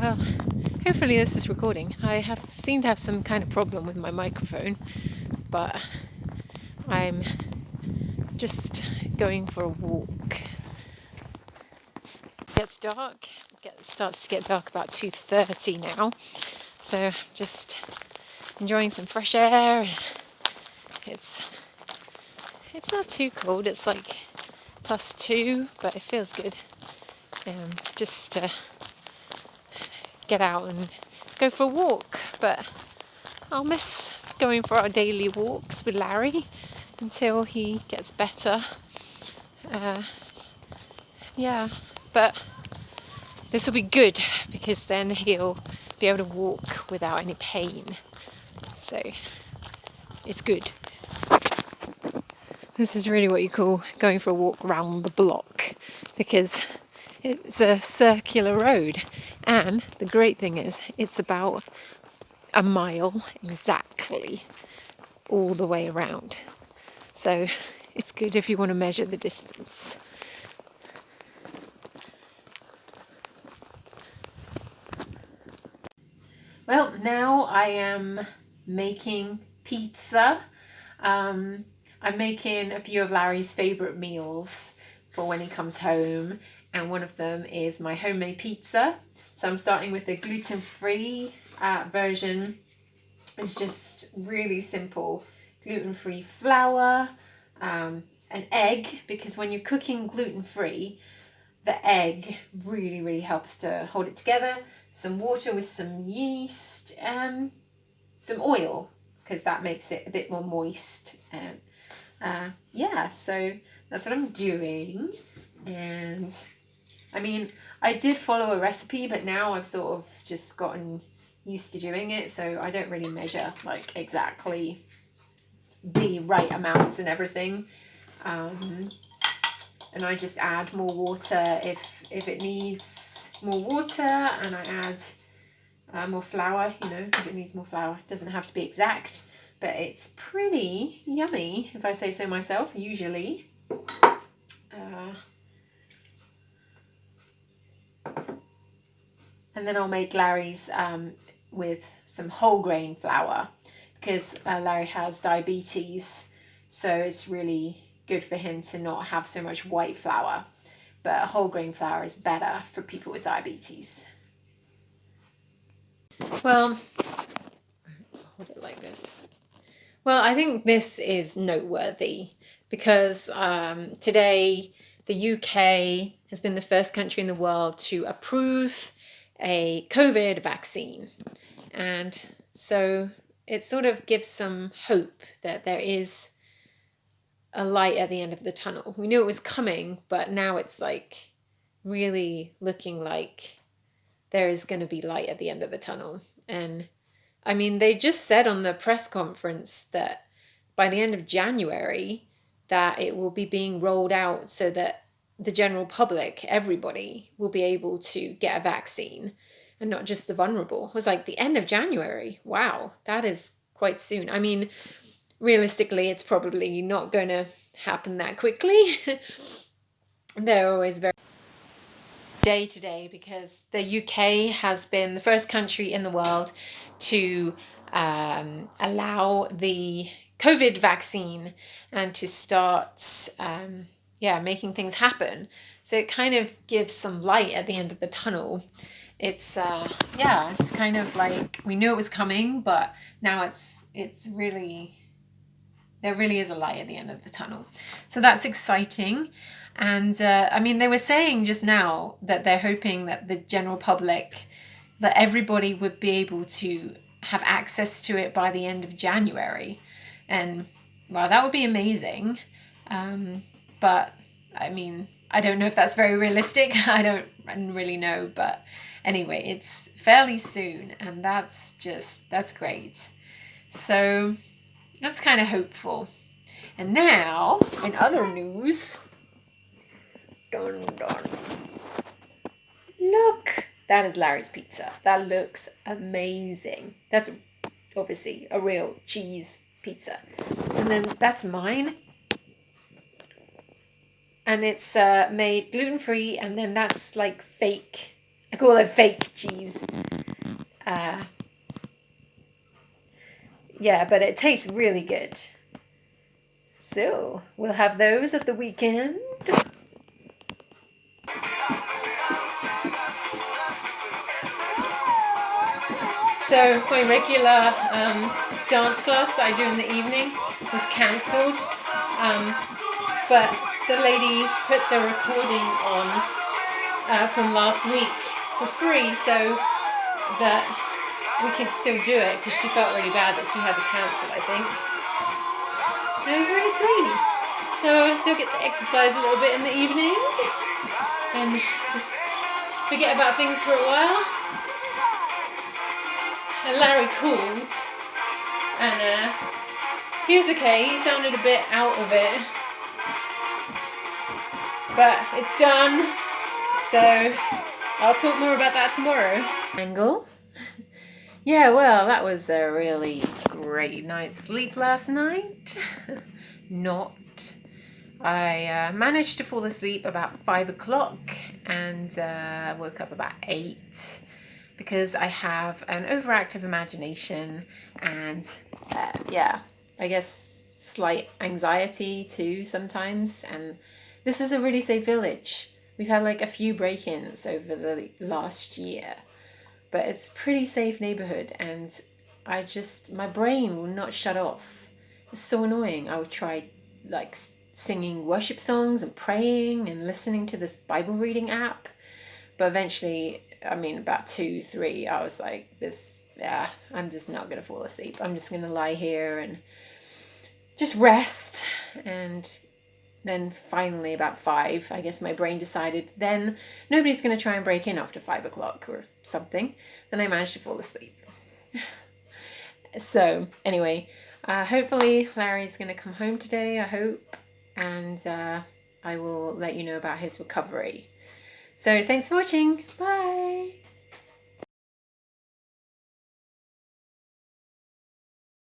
Well, hopefully this is recording. I seem to have some kind of problem with my microphone, but I'm just going for a walk. It gets dark. It starts to get dark about 2:30 now, so just enjoying some fresh air. It's not too cold. It's like +2, but it feels good. Just to get out and go for a walk, but I'll miss going for our daily walks with Larry until he gets better. Yeah, but this will be good because then he'll be able to walk without any pain. So it's good. This is really what you call going for a walk round the block, because it's a circular road, and the great thing is it's about a mile exactly all the way around. So it's good if you want to measure the distance. Well, now I am making pizza. I'm making a few of Larry's favourite meals for when he comes home, and one of them is my homemade pizza. So I'm starting with the gluten-free version. It's just really simple. Gluten-free flour, an egg, because when you're cooking gluten-free, the egg really helps to hold it together. Some water with some yeast, and some oil, because that makes it a bit more moist. And yeah, so that's what I'm doing. And I mean, I did follow a recipe, but now I've sort of just gotten used to doing it, so I don't really measure like exactly the right amounts and everything. And I just add more water if it needs more water, and I add more flour, if it needs more flour. It doesn't have to be exact, but it's pretty yummy, if I say so myself, usually. And then I'll make Larry's with some whole grain flour, because Larry has diabetes, so it's really good for him to not have so much white flour. But whole grain flour is better for people with diabetes. Well, hold it like this. Well, I think this is noteworthy because today the UK has been the first country in the world to approve a COVID vaccine. And so it sort of gives some hope that there is a light at the end of the tunnel. We knew it was coming, but now it's like really looking like there is going to be light at the end of the tunnel. And I mean, they just said on the press conference that by the end of January that it will be being rolled out so that the general public, everybody, will be able to get a vaccine, and not just the vulnerable. It was like the end of January. Wow, that is quite soon. I mean, realistically, it's probably not going to happen that quickly. They're always very day to day, because the UK has been the first country in the world to allow the COVID vaccine and to start making things happen. So it kind of gives some light at the end of the tunnel. It's it's kind of like we knew it was coming, but now it's really, there really is a light at the end of the tunnel. So that's exciting. And I mean, they were saying just now that they're hoping that the general public, that everybody would be able to have access to it by the end of January. And well, that would be amazing. But I mean, I don't know if that's very realistic. I don't really know. But anyway, it's fairly soon, and that's great. So that's kind of hopeful. And now, in other news, dun dun. Look, that is Larry's pizza. That looks amazing. That's obviously a real cheese pizza. And then that's mine. And it's made gluten-free, and then that's like fake I call it fake cheese. Yeah, but it tastes really good. So we'll have those at the weekend. So my regular dance class that I do in the evening was cancelled, but the lady put the recording on from last week for free, so that we could still do it, because she felt really bad that she had to cancel, I think. And it was really sweet. So I still get to exercise a little bit in the evening and just forget about things for a while. And Larry called, and he was okay. He sounded a bit out of it, but it's done. So I'll talk more about that tomorrow. Angle. Yeah, well, that was a really great night's sleep last night. Not. I managed to fall asleep about 5 o'clock and woke up about 8 because I have an overactive imagination and yeah, I guess slight anxiety too sometimes. And this is a really safe village. We've had like a few break-ins over the last year, but it's a pretty safe neighborhood, and my brain will not shut off. It's so annoying. I would try like singing worship songs and praying and listening to this Bible reading app, but eventually, I mean, about 2-3, I was like, I'm just not gonna fall asleep. I'm just gonna lie here and just rest. And then finally about 5, I guess my brain decided then nobody's going to try and break in after 5 o'clock or something. Then I managed to fall asleep. So anyway, hopefully Larry's going to come home today, I hope. And I will let you know about his recovery. So thanks for watching. Bye.